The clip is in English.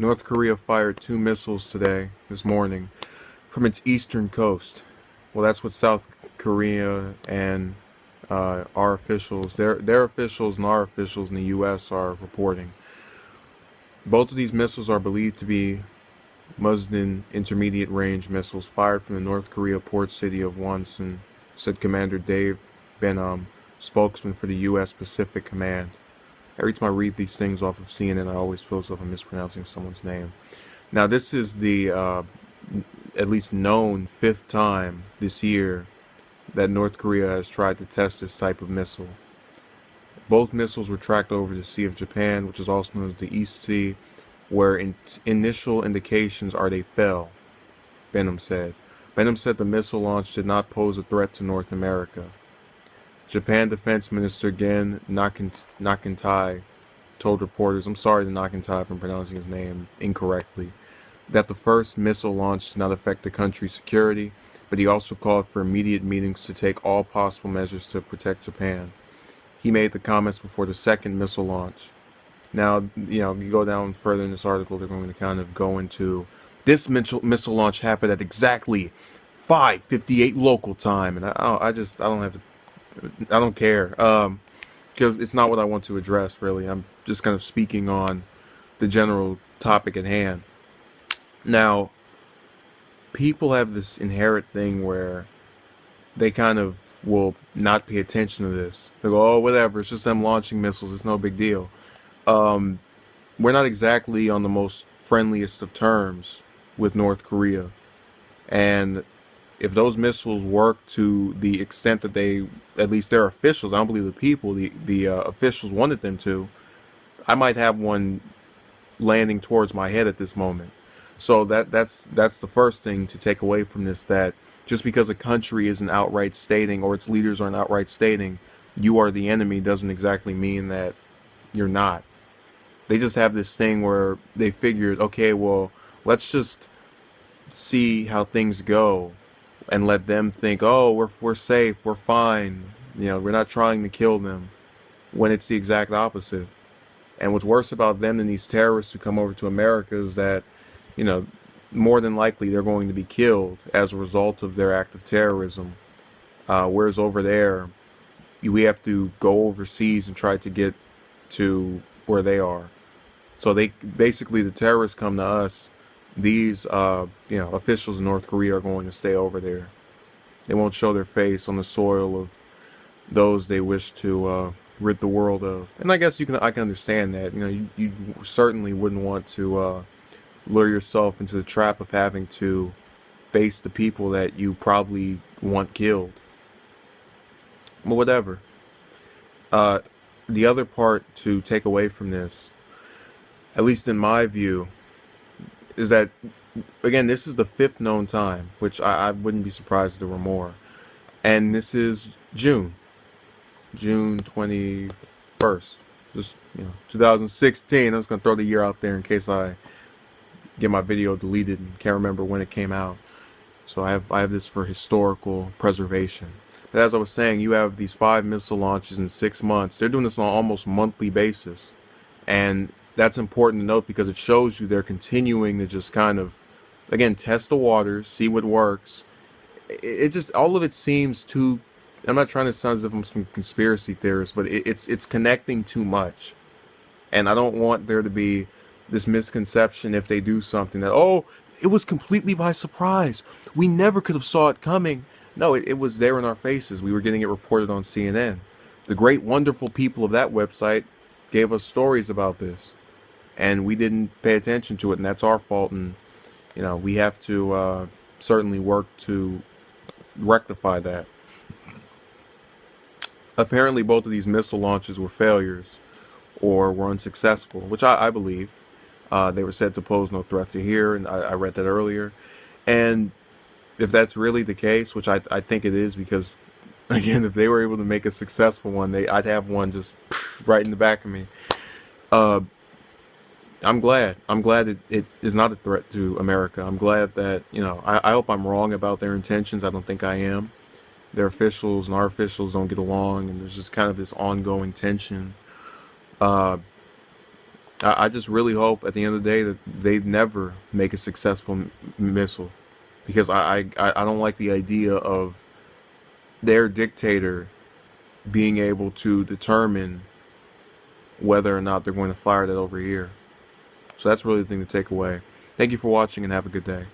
North Korea fired 2 missiles this morning, from its eastern coast. Well, that's what South Korea and our officials, their officials and our officials in the U.S. are reporting. Both of these missiles are believed to be Muslim intermediate range missiles fired from the North Korea port city of Wonsan, said Commander Dave Benham, spokesman for the U.S. Pacific Command. Every time I read these things off of CNN, I always feel as if I'm mispronouncing someone's name. Now, this is the at least known 5th time this year that North Korea has tried to test this type of missile. Both missiles were tracked over the Sea of Japan, which is also known as the East Sea, where initial indications are they fell, Benham said. Benham said the missile launch did not pose a threat to North America. Japan Defense Minister Gen Nakantai told reporters, I'm sorry to Nakantai if I'm pronouncing his name incorrectly, that the first missile launch did not affect the country's security, but he also called for immediate meetings to take all possible measures to protect Japan. He made the comments before the second missile launch. Now, you go down further in this article, they're going to kind of go into this missile launch happened at exactly 5:58 local time, and I don't care, because it's not what I want to address, really. I'm just kind of speaking on the general topic at hand. Now, people have this inherent thing where they kind of will not pay attention to this. They go, oh, whatever, it's just them launching missiles, it's no big deal. We're not exactly on the most friendliest of terms with North Korea. And if those missiles work to the extent that they, at least their officials, I don't believe the people, the officials wanted them to, I might have one landing towards my head at this moment. So that's the first thing to take away from this, that just because a country isn't outright stating, or its leaders aren't outright stating, you are the enemy, doesn't exactly mean that you're not. They just have this thing where they figured, okay, well, let's just see how things go and let them think, oh, we're safe, we're fine, we're not trying to kill them, when it's the exact opposite. And what's worse about them than these terrorists who come over to America is that, more than likely they're going to be killed as a result of their act of terrorism. Whereas over there, we have to go overseas and try to get to where they are. So they basically, the terrorists come to us. These officials in North Korea are going to stay over there. They won't show their face on the soil of those they wish to rid the world of. And I guess I can understand that. You certainly wouldn't want to lure yourself into the trap of having to face the people that you probably want killed. But whatever. The other part to take away from this, at least in my view, is that, again, this is the 5th known time, which I wouldn't be surprised if there were more. And this is June 21st, just 2016. I'm just gonna throw the year out there in case I get my video deleted and can't remember when it came out. So I have this for historical preservation. But as I was saying, you have these 5 missile launches in 6 months. They're doing this on an almost monthly basis, and that's important to note because it shows you they're continuing to just kind of, again, test the waters, see what works. It just, all of it seems too, I'm not trying to sound as if I'm some conspiracy theorist, but it's connecting too much. And I don't want there to be this misconception if they do something that, oh, it was completely by surprise, we never could have saw it coming. No, it was there in our faces. We were getting it reported on CNN. The great, wonderful people of that website gave us stories about this, and we didn't pay attention to it, and that's our fault. And we have to certainly work to rectify that. Apparently, both of these missile launches were failures or were unsuccessful, which I believe. They were said to pose no threat to here, and I read that earlier. And if that's really the case, which I think it is, because, again, if they were able to make a successful one, I'd have one just right in the back of me. I'm glad. It is not a threat to America. I'm glad that, I hope I'm wrong about their intentions. I don't think I am. Their officials and our officials don't get along, and there's just kind of this ongoing tension. I just really hope at the end of the day that they never make a successful missile, because I don't like the idea of their dictator being able to determine whether or not they're going to fire that over here. So that's really the thing to take away. Thank you for watching and have a good day.